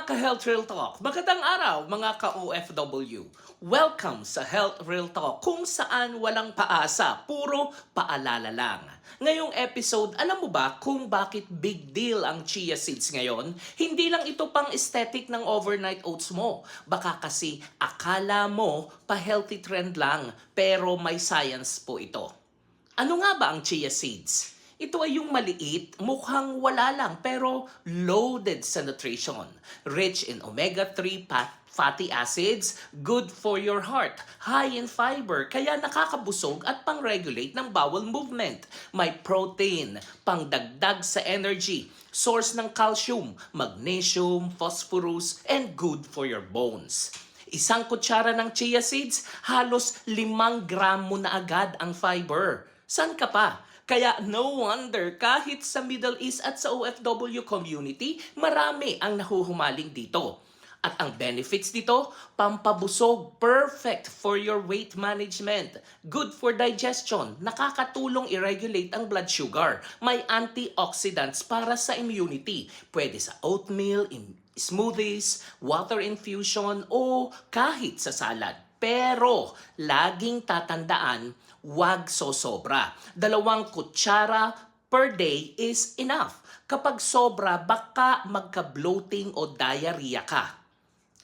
ka-Health Real Talk, magandang araw mga ka-OFW. Welcome sa Health Real Talk kung saan walang paasa, puro paalala lang. Ngayong episode, alam mo ba kung bakit big deal ang chia seeds ngayon? Hindi lang ito pang aesthetic ng overnight oats mo. Baka kasi akala mo pa-healthy trend lang, pero may science po ito. Ano nga ba ang chia seeds? Ito ay yung maliit, mukhang wala lang, pero loaded sa nutrition. Rich in omega-3 fatty acids, good for your heart, high in fiber, kaya nakakabusog at pang-regulate ng bowel movement. May protein, pangdagdag sa energy, source ng calcium, magnesium, phosphorus, and good for your bones. Isang kutsara ng chia seeds, halos 5 gramo na agad ang fiber. San ka pa? Kaya no wonder kahit sa Middle East at sa OFW community, marami ang nahuhumaling dito. At ang benefits dito, pampabusog, perfect for your weight management, good for digestion, nakakatulong i-regulate ang blood sugar, may antioxidants para sa immunity, pwede sa oatmeal, smoothies, water infusion, o kahit sa salad. Pero, laging tatandaan, huwag sosobra. 2 kutsara per day is enough. Kapag sobra, baka magka-bloating o diarrhea ka.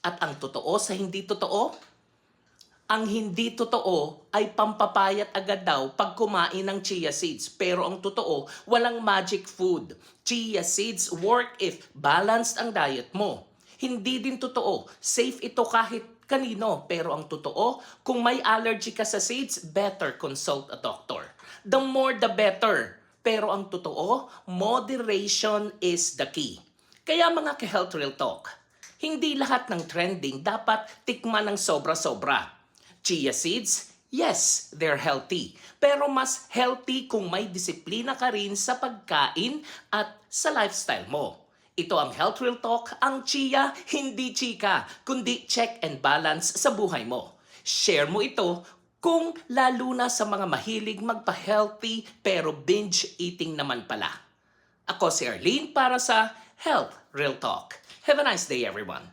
At ang totoo sa hindi totoo? Ang hindi totoo ay pampapayat agad daw pag kumain ng chia seeds. Pero ang totoo, walang magic food. Chia seeds work if balanced ang diet mo. Hindi din totoo, safe ito kahit kanino. Pero ang totoo, kung may allergy ka sa seeds, better consult a doctor. The more the better. Pero ang totoo, moderation is the key. Kaya mga ka-Health Real Talk, hindi lahat ng trending dapat tikman ng sobra-sobra. Chia seeds, yes, they're healthy. Pero mas healthy kung may disiplina ka rin sa pagkain at sa lifestyle mo. Ito ang Health Real Talk, ang chia, hindi chika, kundi check and balance sa buhay mo. Share mo ito kung lalo na sa mga mahilig magpa-healthy pero binge eating naman pala. Ako si Arlene para sa Health Real Talk. Have a nice day everyone.